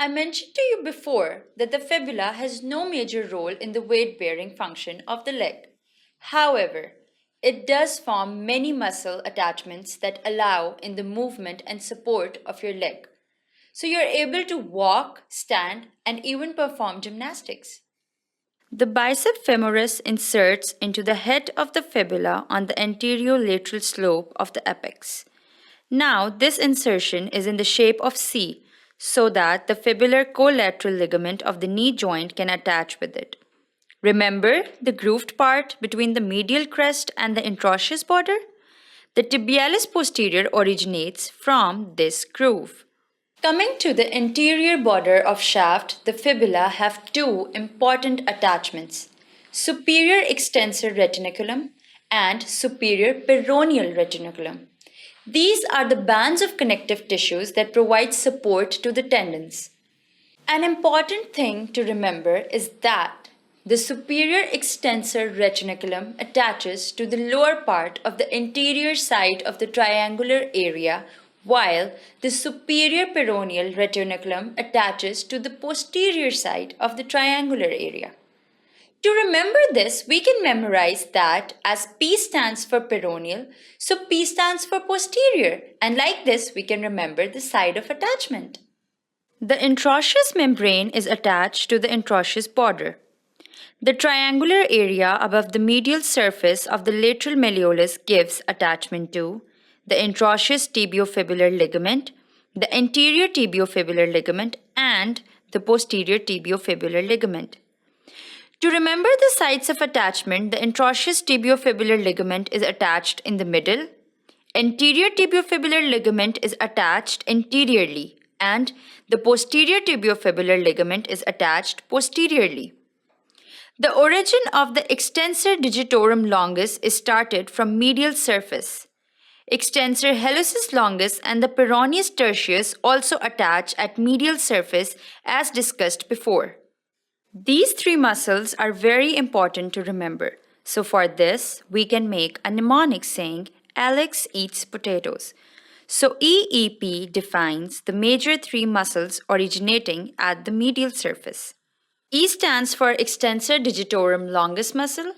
I mentioned to you before that the fibula has no major role in the weight-bearing function of the leg. However, it does form many muscle attachments that allow in the movement and support of your leg. So you're able to walk, stand, and even perform gymnastics. The bicep femoris inserts into the head of the fibula on the anterior lateral slope of the apex. Now, this insertion is in the shape of C, so that the fibular collateral ligament of the knee joint can attach with it. Remember the grooved part between the medial crest and the introsseous border? The tibialis posterior originates from this groove. Coming to the anterior border of shaft, the fibula have two important attachments: superior extensor retinaculum and superior peroneal retinaculum. These are the bands of connective tissues that provide support to the tendons. An important thing to remember is that the superior extensor retinaculum attaches to the lower part of the anterior side of the triangular area, while the superior peroneal retinaculum attaches to the posterior side of the triangular area. To remember this, we can memorize that as P stands for peroneal, so P stands for posterior, and like this we can remember the side of attachment. The introsseous membrane is attached to the introsseous border. The triangular area above the medial surface of the lateral malleolus gives attachment to the introsseous tibiofibular ligament, the anterior tibiofibular ligament, and the posterior tibiofibular ligament. To remember the sites of attachment, the introsseous tibiofibular ligament is attached in the middle, anterior tibiofibular ligament is attached anteriorly, and the posterior tibiofibular ligament is attached posteriorly. The origin of the extensor digitorum longus is started from medial surface. Extensor hallucis longus and the peroneus tertius also attach at medial surface as discussed before. These three muscles are very important to remember. So for this, we can make a mnemonic saying Alex eats potatoes. So EEP defines the major three muscles originating at the medial surface. E stands for extensor digitorum longus muscle.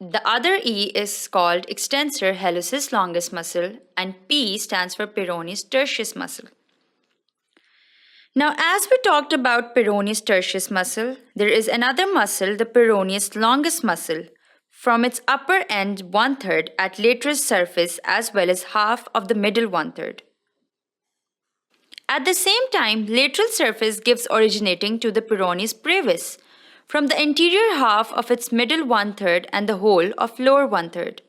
The other E is called extensor hallucis longus muscle, and P stands for peroneus tertius muscle. Now, as we talked about peroneus tertius muscle, there is another muscle, the peroneus longus muscle, from its upper end 1/3 at lateral surface as well as half of the middle 1/3. At the same time, lateral surface gives originating to the peroneus brevis, from the anterior half of its middle 1/3 and the whole of lower 1/3.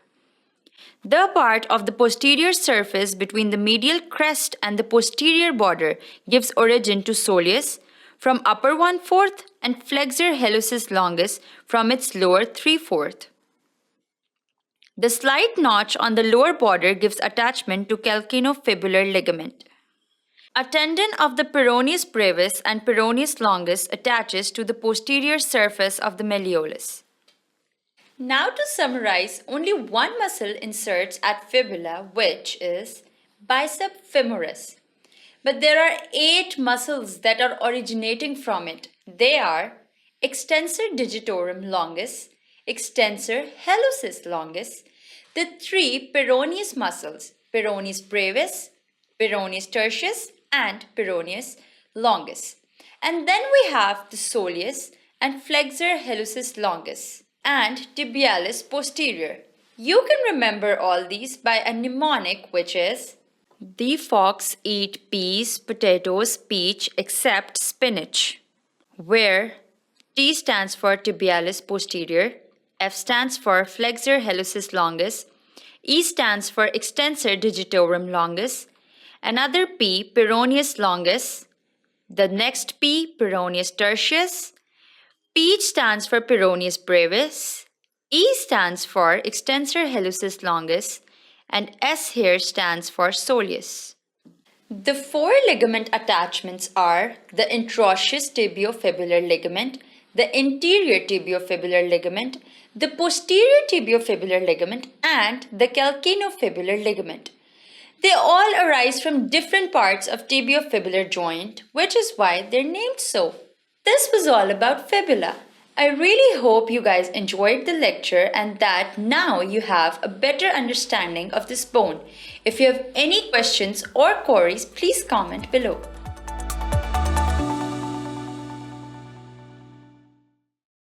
The part of the posterior surface between the medial crest and the posterior border gives origin to soleus from upper 1/4 and flexor hallucis longus from its lower 3/4. The slight notch on the lower border gives attachment to calcaneofibular ligament. A tendon of the peroneus brevis and peroneus longus attaches to the posterior surface of the malleolus. Now to summarize, only one muscle inserts at fibula, which is bicep femoris. But there are 8 muscles that are originating from it. They are extensor digitorum longus, extensor hallucis longus, the 3 peroneus muscles, peroneus brevis, peroneus tertius, and peroneus longus. And then we have the soleus and flexor hallucis longus and tibialis posterior. You can remember all these by a mnemonic, which is: the fox eat peas, potatoes, peach, except spinach, where T stands for tibialis posterior, F stands for flexor hallucis longus, E stands for extensor digitorum longus, another P peroneus longus, the next P peroneus tertius, Peach stands for peroneus brevis, E stands for extensor hallucis longus, and S here stands for soleus. The 4 ligament attachments are the introsseous tibiofibular ligament, the anterior tibiofibular ligament, the posterior tibiofibular ligament, and the calcaneofibular ligament. They all arise from different parts of tibiofibular joint, which is why they're named so. This was all about fibula. I really hope you guys enjoyed the lecture and that now you have a better understanding of this bone. If you have any questions or queries, please comment below.